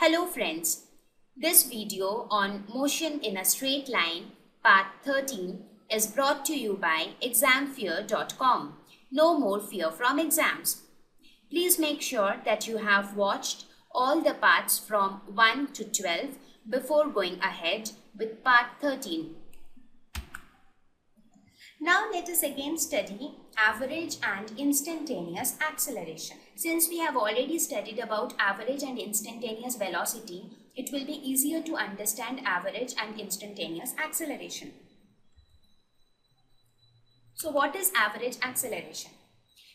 Hello friends, this video on motion in a straight line part 13 is brought to you by examfear.com. No more fear from exams. Please make sure that you have watched all the parts from 1 to 12 before going ahead with part 13. Now let us again study average and instantaneous acceleration. Since we have already studied about average and instantaneous velocity, it will be easier to understand average and instantaneous acceleration. So what is average acceleration?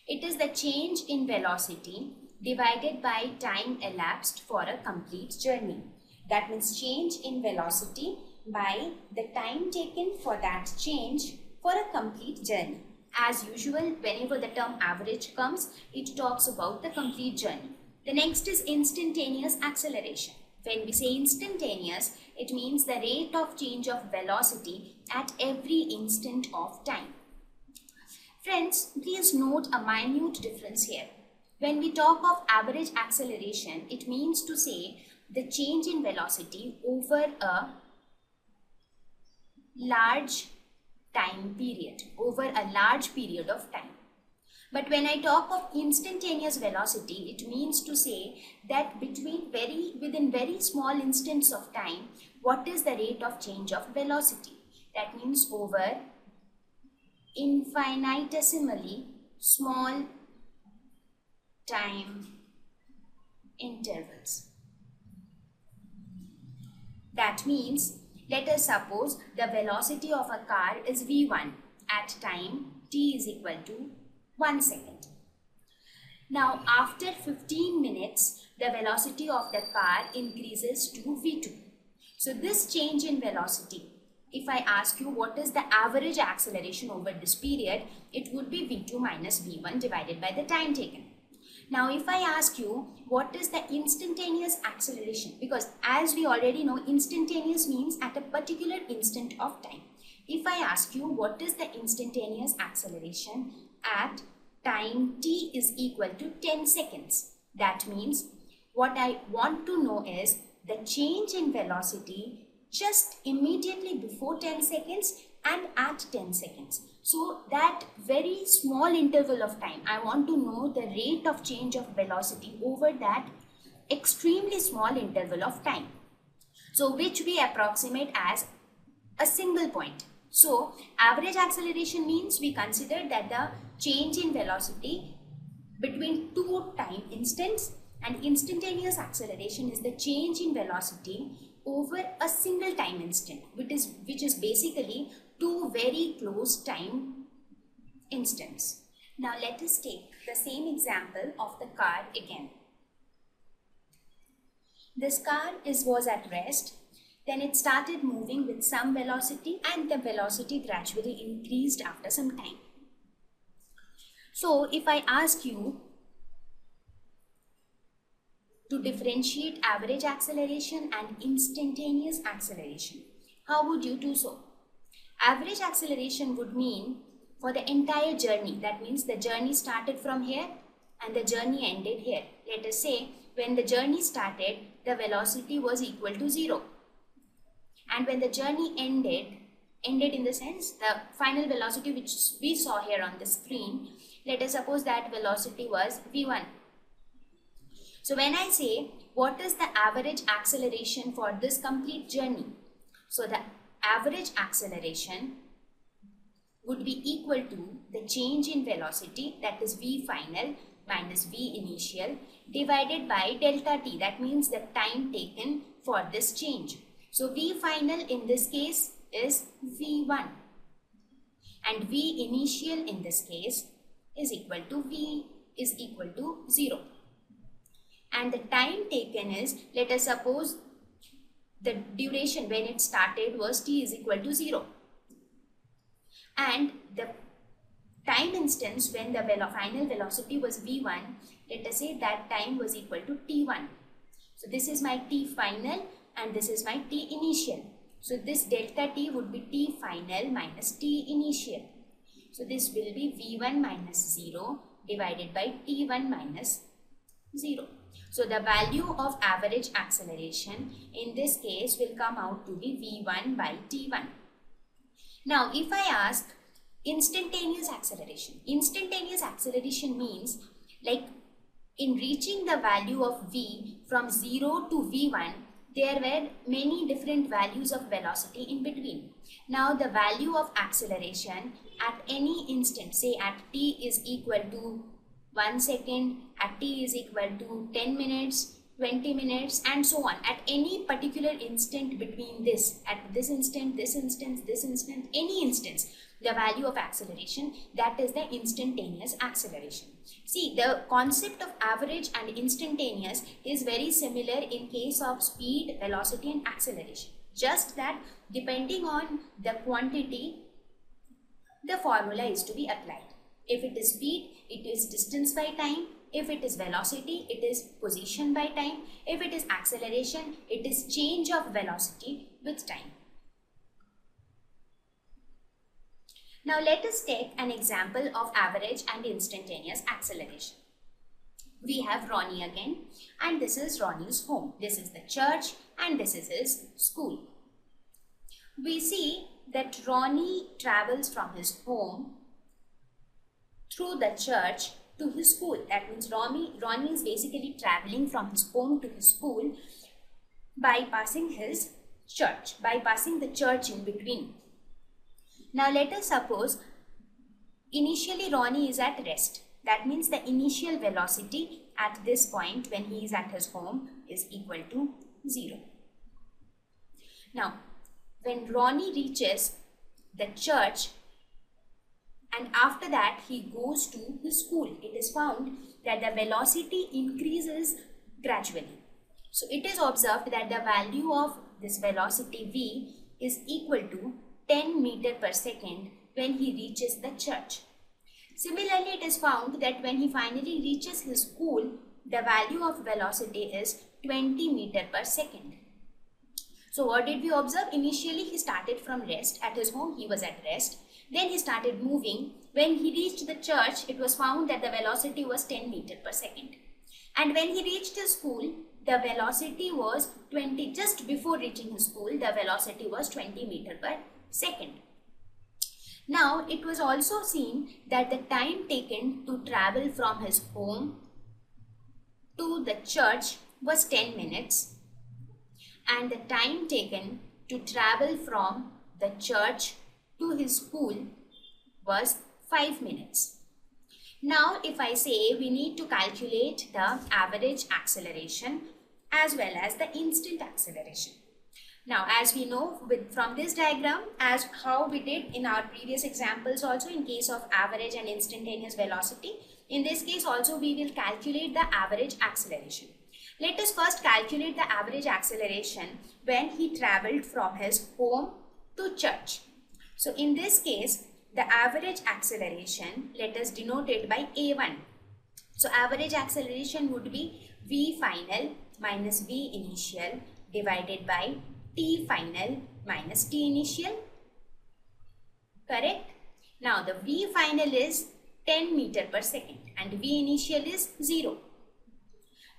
It is the change in velocity divided by time elapsed for a complete journey. That means change in velocity by the time taken for that change for a complete journey. As usual, whenever the term average comes, it talks about the complete journey. The next is instantaneous acceleration. When we say instantaneous, it means the rate of change of velocity at every instant of time. Friends, please note a minute difference here. When we talk of average acceleration, it means to say the change in velocity over a large time period, over a large period of time. But when I talk of instantaneous velocity, it means to say that within very small instants of time, what is the rate of change of velocity? That means over infinitesimally small time intervals. That means, let us suppose the velocity of a car is v1 at time t is equal to 1 second. Now after 15 minutes, the velocity of the car increases to v2. So this change in velocity, if I ask you what is the average acceleration over this period, it would be v2 minus v1 divided by the time taken. Now if I ask you what is the instantaneous acceleration, because as we already know, instantaneous means at a particular instant of time. If I ask you what is the instantaneous acceleration at time t is equal to 10 seconds, that means what I want to know is the change in velocity just immediately before 10 seconds and at 10 seconds. So that very small interval of time, I want to know the rate of change of velocity over that extremely small interval of time. So which we approximate as a single point. So average acceleration means we consider that the change in velocity between two time instants, and instantaneous acceleration is the change in velocity over a single time instant, which is basically two very close time instants. Now let us take the same example of the car again. This car was at rest, then it started moving with some velocity and the velocity gradually increased after some time. So if I ask you to differentiate average acceleration and instantaneous acceleration, how would you do so? Average acceleration would mean for the entire journey. That means the journey started from here and the journey ended here. Let us say when the journey started, the velocity was equal to 0. And when the journey ended in the sense the final velocity which we saw here on the screen, let us suppose that velocity was v1. So when I say what is the average acceleration for this complete journey, so the average acceleration would be equal to the change in velocity, that is v final minus v initial, divided by delta t, that means the time taken for this change. So v final in this case is v1 and v initial in this case is equal to 0. And the time taken is, let us suppose the duration when it started was t is equal to 0. And the time instance when the final velocity was v1, let us say that time was equal to t1. So this is my t final and this is my t initial. So this delta t would be t final minus t initial. So this will be v1 minus 0 divided by t1 minus 0. So the value of average acceleration in this case will come out to be v1 by t1. Now if I ask instantaneous acceleration means like in reaching the value of v from 0 to v1, there were many different values of velocity in between. Now the value of acceleration at any instant, say at t is equal to 1 second, at t is equal to 10 minutes, 20 minutes and so on. At any particular instant between this, at this instant, any instance, the value of acceleration, that is the instantaneous acceleration. See, the concept of average and instantaneous is very similar in case of speed, velocity and acceleration. Just that depending on the quantity, the formula is to be applied. If it is speed, it is distance by time. If it is velocity, it is position by time. If it is acceleration, it is change of velocity with time. Now let us take an example of average and instantaneous acceleration. We have Ronnie again, and this is Ronnie's home. This is the church and this is his school. We see that Ronnie travels from his home through the church to his school. That means Ronnie is basically traveling from his home to his school, bypassing his church, bypassing the church in between. Now let us suppose initially Ronnie is at rest. That means the initial velocity at this point when he is at his home is equal to 0. Now when Ronnie reaches the church and after that he goes to his school, it is found that the velocity increases gradually. So it is observed that the value of this velocity v is equal to 10 meter per second when he reaches the church. Similarly, it is found that when he finally reaches his school, the value of velocity is 20 meter per second. So what did we observe? Initially, he started from rest. At his home, he was at rest. Then he started moving. When he reached the church, it was found that the velocity was 10 meter per second. And when he reached his school, the velocity was 20. Just before reaching his school, the velocity was 20 meter per second. Now, it was also seen that the time taken to travel from his home to the church was 10 minutes and the time taken to travel from the church to his school was 5 minutes. Now, if I say we need to calculate the average acceleration as well as the instant acceleration. Now, as we know from this diagram, as how we did in our previous examples also in case of average and instantaneous velocity, in this case also we will calculate the average acceleration. Let us first calculate the average acceleration when he traveled from his home to church. So, in this case, the average acceleration, let us denote it by A1. So, average acceleration would be V final minus V initial divided by T final minus T initial, correct? Now the V final is 10 meter per second and V initial is 0.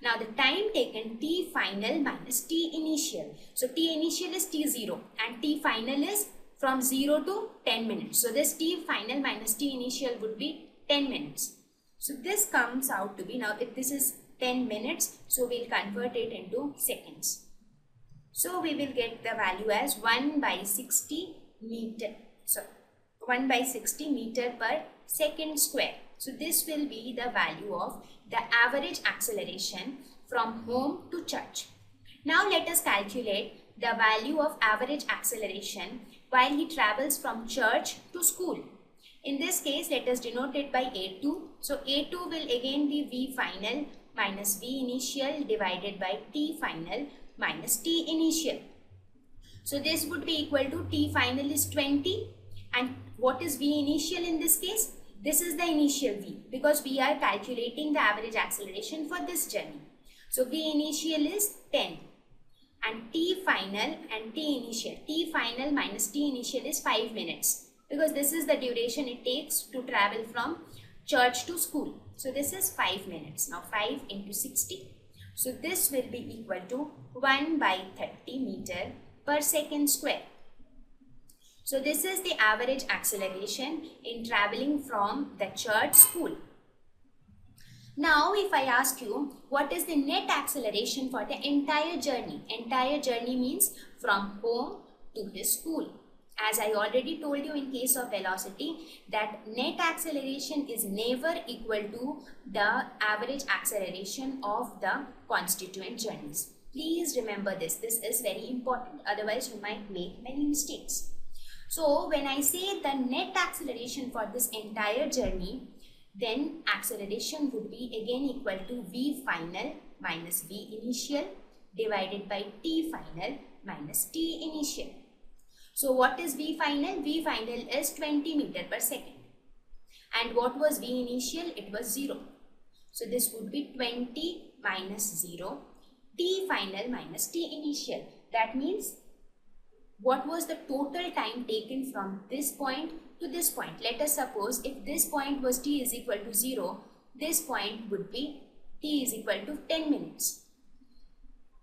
Now the time taken T final minus T initial. So T initial is T0 and T final is from 0 to 10 minutes. So this T final minus T initial would be 10 minutes. So this comes out to be, now if this is 10 minutes, so we'll convert it into seconds. So we will get the value as 1 by 60 meter, so 1 by 60 meter per second square. So this will be the value of the average acceleration from home to church. Now let us calculate the value of average acceleration while he travels from church to school. In this case, let us denote it by A2. So A2 will again be V final minus V initial divided by T final minus T initial. So this would be equal to T final is 20 and what is V initial in this case? This is the initial V because we are calculating the average acceleration for this journey. So V initial is 10 and T final and T initial. T final minus T initial is 5 minutes because this is the duration it takes to travel from church to school. So this is 5 minutes. Now 5 into 60. So this will be equal to 1 by 30 meter per second square. So this is the average acceleration in traveling from the church school. Now if I ask you, what is the net acceleration for the entire journey? Entire journey means from home to the school. As I already told you in case of velocity, that net acceleration is never equal to the average acceleration of the constituent journeys. Please remember this. This is very important. Otherwise, you might make many mistakes. So, when I say the net acceleration for this entire journey, then acceleration would be again equal to V final minus V initial divided by T final minus T initial. So what is V final? V final is 20 meter per second. And what was V initial? It was 0. So this would be 20 minus 0, T final minus T initial. That means what was the total time taken from this point to this point. Let us suppose if this point was T is equal to 0, this point would be T is equal to 10 minutes.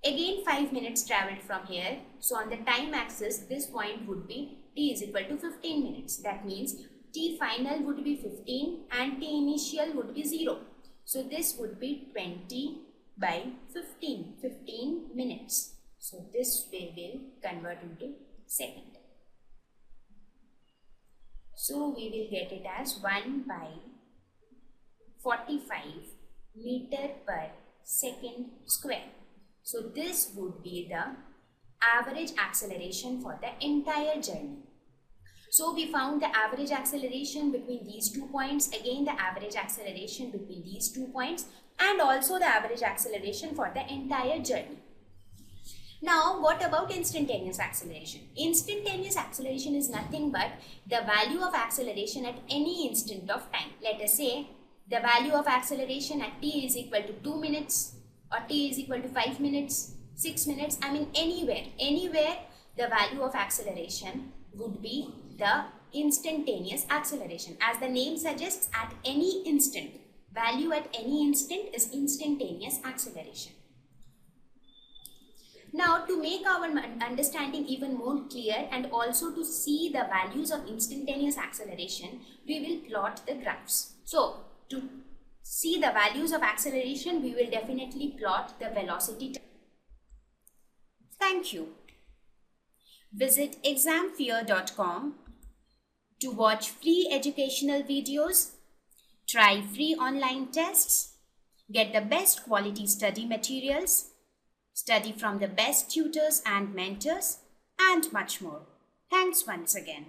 Again 5 minutes travelled from here. So on the time axis, this point would be T is equal to 15 minutes. That means T final would be 15 and T initial would be 0. So this would be 20 by 15 minutes. So this way will convert into second. So we will get it as 1 by 45 meter per second square. So this would be the average acceleration for the entire journey. So we found the average acceleration between these 2 points, again the average acceleration between these 2 points, and also the average acceleration for the entire journey. Now what about instantaneous acceleration? Instantaneous acceleration is nothing but the value of acceleration at any instant of time. Let us say the value of acceleration at t is equal to 2 minutes or t is equal to 5 minutes, 6 minutes, I mean anywhere the value of acceleration would be the instantaneous acceleration. As the name suggests, at any instant, value at any instant is instantaneous acceleration. Now to make our understanding even more clear and also to see the values of instantaneous acceleration, we will plot the graphs. So to see the values of acceleration, we will definitely plot the velocity. Thank you. Visit examfear.com to watch free educational videos, try free online tests, get the best quality study materials, study from the best tutors and mentors, and much more. Thanks once again.